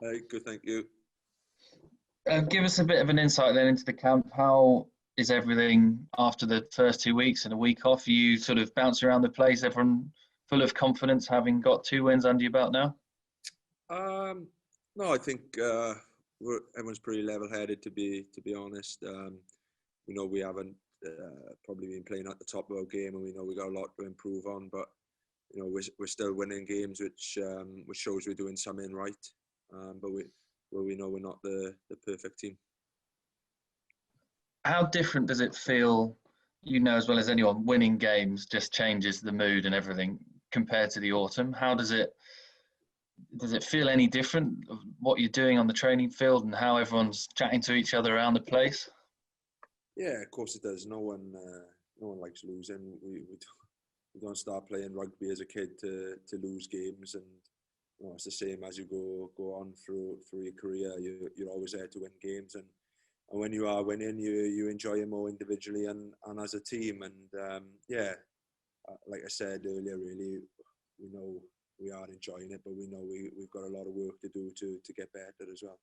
Good, thank you. Give us a bit of an insight then into the camp. How is everything after the first 2 weeks and a week off? Are you sort of bouncing around the place, everyone full of confidence, having got 2 wins under your belt now? No, I think everyone's pretty level-headed, to be honest. We haven't probably been playing at the top of our game, and we know we got a lot to improve on. But we're still winning games, which shows we're doing something right. But we know we're not the perfect team. How different does it feel? You know as well as anyone, winning games just changes the mood and everything compared to the autumn. How does it feel any different of what you're doing on the training field and how everyone's chatting to each other around the place? Yeah, of course it does. No one likes losing. We don't start playing rugby as a kid to lose games, and it's the same as you go on through your career. You're always there to win games, and when you are winning, you enjoy it more individually and as a team. And like I said earlier, really, we know we are enjoying it, but we know we've got a lot of work to do to get better as well.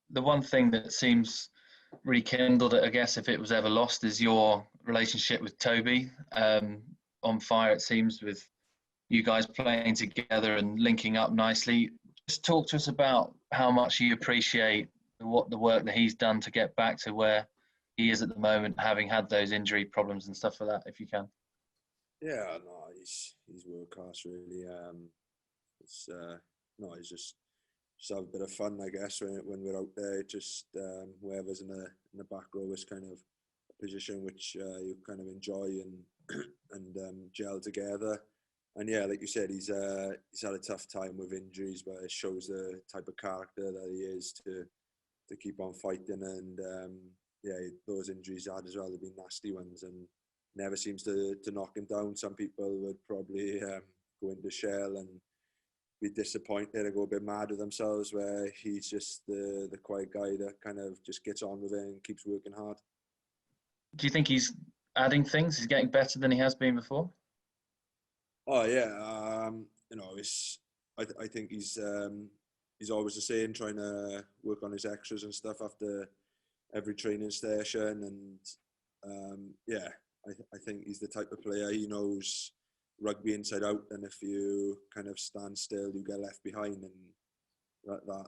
The one thing that seems rekindled it, I guess, if it was ever lost, is your relationship with Toby. On fire, it seems, with you guys playing together and linking up nicely. Just talk to us about how much you appreciate the work that he's done to get back to where he is at the moment, having had those injury problems and stuff like that, if you can. Yeah, no, he's world class, really. He's just have a bit of fun, I guess, when we're out there. Just whoever's in the back row is kind of a position which you kind of enjoy and gel together. And yeah, like you said, he's had a tough time with injuries, but it shows the type of character that he is to keep on fighting. And those injuries he had as well have been nasty ones, and never seems to knock him down. Some people would probably go into shell and be disappointed and go a bit mad with themselves, where he's just the quiet guy that kind of just gets on with it and keeps working hard. Do you think he's adding things? He's getting better than he has been before? Oh yeah, I think he's always the same, trying to work on his extras and stuff after every training session. And I think he's the type of player, he knows rugby inside out, and if you kind of stand still, you get left behind. And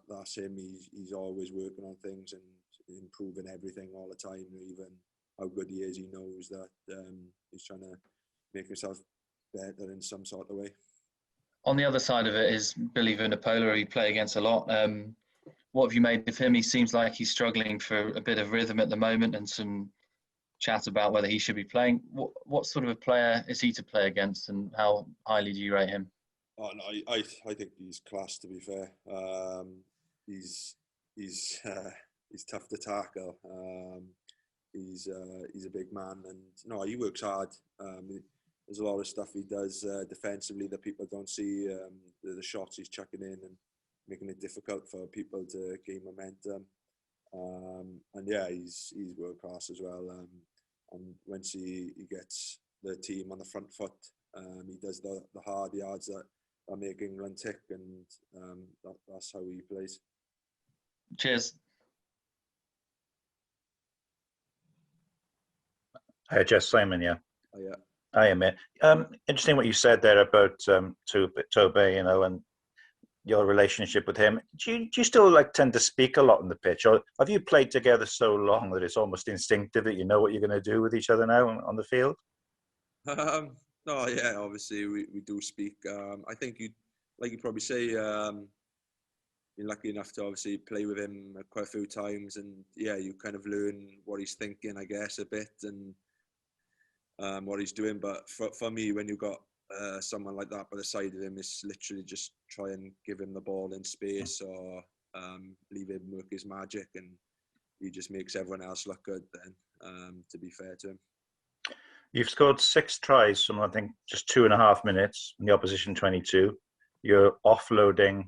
that's him. He's always working on things and improving everything all the time. Even how good he is, he knows that he's trying to make himself better in some sort of way. On the other side of it is Billy Vunipola, who you play against a lot. What have you made of him? He seems like he's struggling for a bit of rhythm at the moment, and some chat about whether he should be playing. What sort of a player is he to play against, and how highly do you rate him? Oh no, I think he's class, to be fair. He's tough to tackle. He's a big man, and no, he works hard. There's a lot of stuff he does defensively that people don't see. The shots he's chucking in and making it difficult for people to gain momentum. And yeah, he's world class as well. And once he gets the team on the front foot, he does the hard yards that make England tick, and that's how he plays. Cheers. Hi, Jess Simon, yeah. Oh, yeah. Hi, mate. Interesting what you said there about Toby, and your relationship with him. Do you still tend to speak a lot on the pitch, or have you played together so long that it's almost instinctive that you know what you're going to do with each other now on the field? No, yeah, obviously we do speak. I think you probably say, you're lucky enough to obviously play with him quite a few times, and yeah, you kind of learn what he's thinking, I guess, a bit, and what he's doing. But for me, when you've got someone like that by the side of him, it's literally just try and give him the ball in space, or leave him work his magic, and he just makes everyone else look good then, to be fair to him. You've scored 6 tries from, I think, just 2.5 minutes in the opposition 22. You're offloading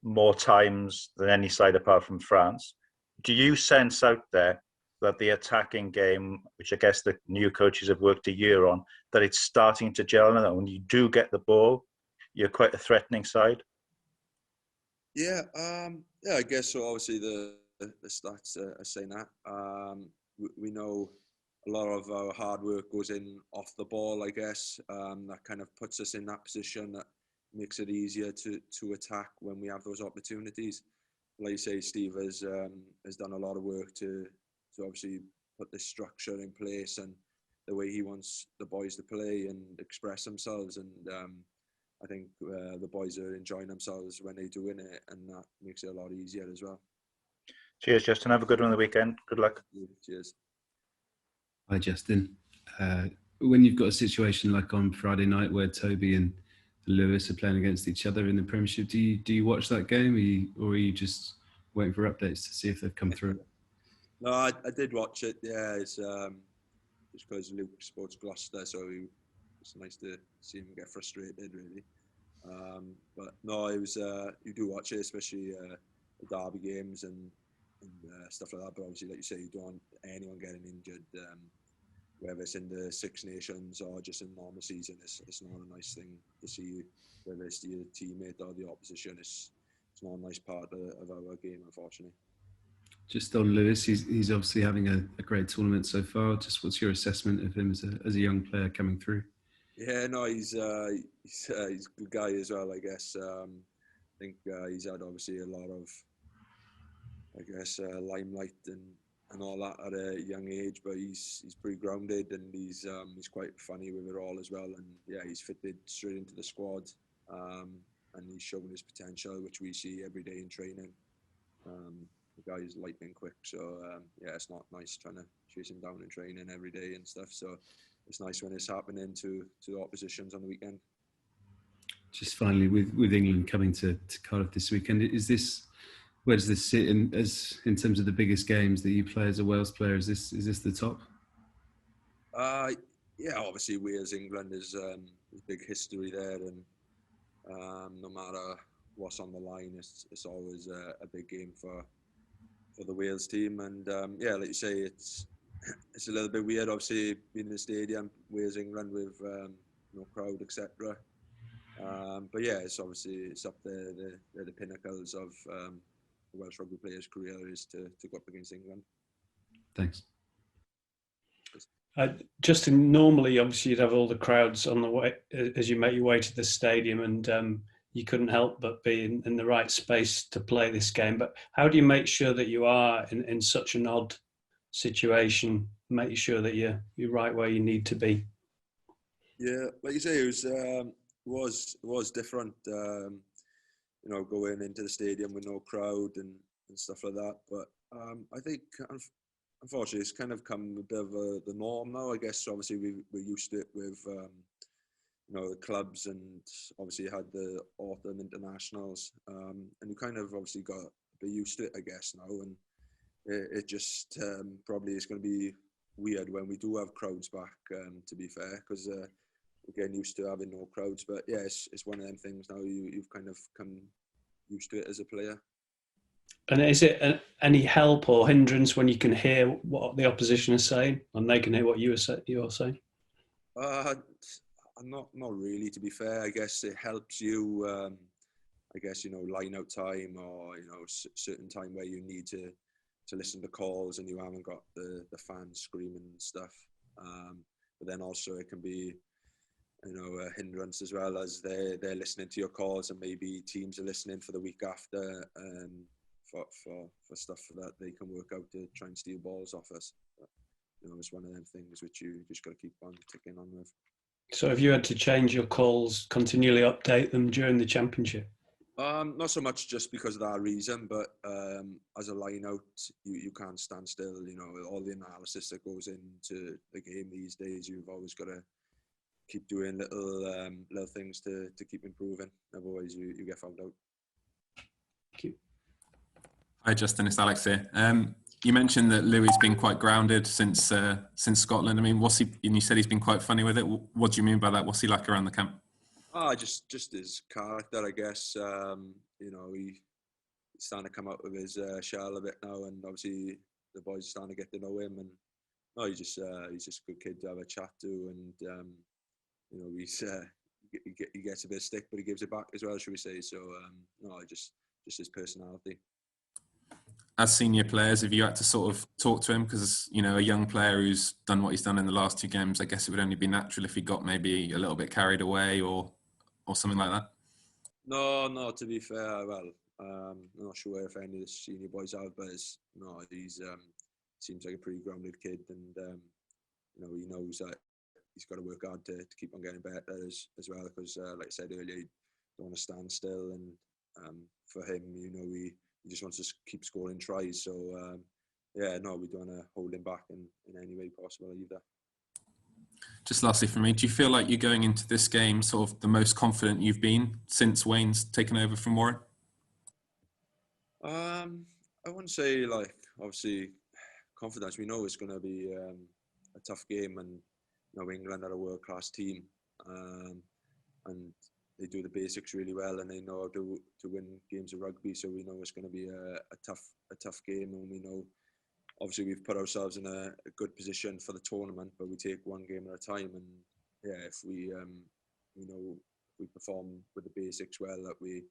more times than any side apart from France. Do you sense out there that the attacking game, which I guess the new coaches have worked a year on, that it's starting to gel, and that when you do get the ball, you're quite a threatening side? Yeah, I guess so. Obviously, the stats are saying that. We know a lot of our hard work goes in off the ball. I guess that kind of puts us in that position that makes it easier to attack when we have those opportunities. Like you say, Steve has done a lot of work to obviously put this structure in place and the way he wants the boys to play and express themselves. And I think the boys are enjoying themselves when they do win it, and that makes it a lot easier as well. Cheers, Justin. Have a good one on the weekend. Good luck. Cheers. Hi, Justin. When you've got a situation like on Friday night where Toby and Lewis are playing against each other in the Premiership, do you watch that game, or are you just waiting for updates to see if they've come through? No, I did watch it. Yeah, it's just because Luke supports Gloucester, so it's nice to see him get frustrated, really. But no, it was you do watch it, especially the derby games and stuff like that. But obviously, like you say, you don't want anyone getting injured, whether it's in the Six Nations or just in normal season. It's not a nice thing to see, whether it's your teammate or the opposition. It's not a nice part of our game, unfortunately. Just on Lewis, he's obviously having a great tournament so far. Just what's your assessment of him as a young player coming through? Yeah, no, he's a good guy as well, I guess. I think he's had obviously a lot of, I guess, limelight and all that at a young age, but he's pretty grounded, and he's quite funny with it all as well. And yeah, he's fitted straight into the squad, and he's showing his potential, which we see every day in training. The guy is lightning quick, so yeah, it's not nice trying to chase him down in training every day and stuff. So it's nice when it's happening to the oppositions on the weekend. Just finally, with England coming to Cardiff this weekend, where does this sit in terms of the biggest games that you play as a Wales player? Is this the top? Yeah, obviously Wales England is big history there, and no matter what's on the line, it's always a big game for the Wales team. And yeah, like you say, it's a little bit weird, obviously, being in the stadium, Wales England with no crowd, etc. But yeah, it's up there. They're the pinnacles of the Welsh rugby player's career is to go up against England. Thanks. Justin, normally, obviously, you'd have all the crowds on the way as you make your way to the stadium, and you couldn't help but be in the right space to play this game. But how do you make sure that you are in such an odd situation, make sure that you're right where you need to be? Yeah, like you say, it was different. You know, going into the stadium with no crowd and stuff like that. But I think, unfortunately, it's kind of come a bit of the norm now. I guess obviously we're used to it with you know, the clubs, and obviously you had the autumn internationals, and you kind of obviously got a bit used to it, I guess, now. And it just probably is going to be weird when we do have crowds back. To be fair, because we're getting used to having no crowds. But yeah, it's one of them things now. You've kind of come used to it as a player. And is it any help or hindrance when you can hear what the opposition is saying and they can hear what you're saying? Not really, to be fair. I guess it helps you. I guess, you know, line out time, or, you know, certain time where you need to listen to calls and you haven't got the fans screaming and stuff. But then also it can be, you know, a hindrance as well, as they're listening to your calls, and maybe teams are listening for the week after for stuff that they can work out to try and steal balls off us. But, you know, it's one of them things which you just got to keep on ticking on with. So if you had to change your calls, continually update them during the championship? Not so much just because of that reason, but as a line-out, you can't stand still. You know, all the analysis that goes into the game these days, you've always got to keep doing little things to keep improving. Otherwise, you get found out. Thank you. Hi, Justin. It's Alex here. You mentioned that Louis has been quite grounded since Scotland. I mean, and you said he's been quite funny with it. What do you mean by that? What's he like around the camp? Just his character, I guess. You know, he's starting to come out of his shell a bit now, and obviously the boys are starting to get to know him. And no, he's just a good kid to have a chat to, and you know, he gets a bit of stick, but he gives it back as well, should we say? So no, just his personality. As senior players, have you had to sort of talk to him? Because, you know, a young player who's done what he's done in the last 2 games, I guess it would only be natural if he got maybe a little bit carried away or something like that. No, to be fair, well, I'm not sure if any of the senior boys have, but he's seems like a pretty grounded kid, and you know, he knows that he's got to work hard to keep on getting better as well, because like I said earlier, he don't want to stand still, and for him, you know, he just wants to keep scoring tries. So yeah, no, we don't want to hold him back in any way possible either. Just lastly from me, do you feel like you're going into this game sort of the most confident you've been since Wayne's taken over from Warren? I wouldn't say, like, obviously confidence. We know it's going to be a tough game, and you know, England are a world-class team, and they do the basics really well, and they know how to win games of rugby. So we know it's going to be a tough game, and we know obviously we've put ourselves in a good position for the tournament, but we take one game at a time. And yeah, if we we perform with the basics well, that we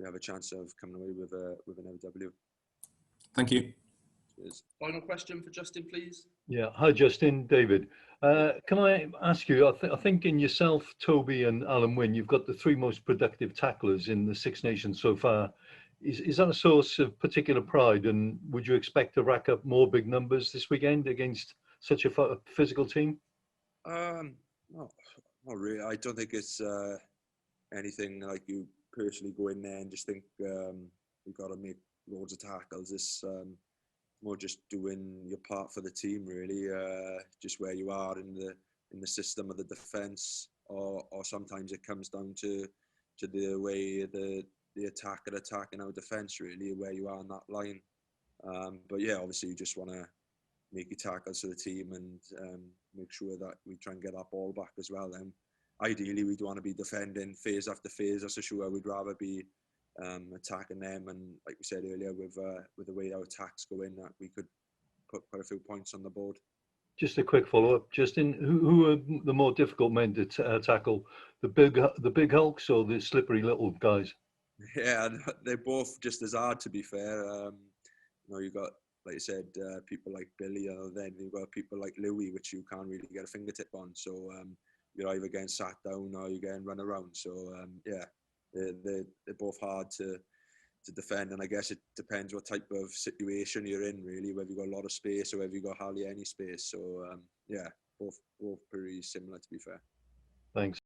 have a chance of coming away with an LW. Thank you. Cheers. Final question for Justin, please. Yeah. Hi, Justin. David. Can I ask you, I think in yourself, Toby and Alan Wynne, you've got the 3 most productive tacklers in the Six Nations so far. Is that a source of particular pride, and would you expect to rack up more big numbers this weekend against such a physical team? Not really. I don't think it's anything like you personally go in there and just think you've got to make loads of tackles. It's more just doing your part for the team, really. Just where you are in the system of the defence, or sometimes it comes down to the way the attacker attacking our defence, really, where you are on that line. But yeah, obviously you just want to make your tackles for the team, and make sure that we try and get that ball back as well. And ideally, we'd want to be defending phase after phase. That's for sure. We'd rather be attacking them, and like we said earlier, with the way our attacks go in, that we could put quite a few points on the board. Just a quick follow-up, Justin. Who are the more difficult men to tackle? The big hulks or the slippery little guys? Yeah, they're both just as hard, to be fair. You know, you got, like you said, people like Billy, and then you've got people like Louis, which you can't really get a fingertip on. So you're either getting sat down or you're getting run around. So yeah, they're both hard to defend, and I guess it depends what type of situation you're in, really, whether you've got a lot of space or whether you've got hardly any space. So yeah, both pretty similar, to be fair. Thanks.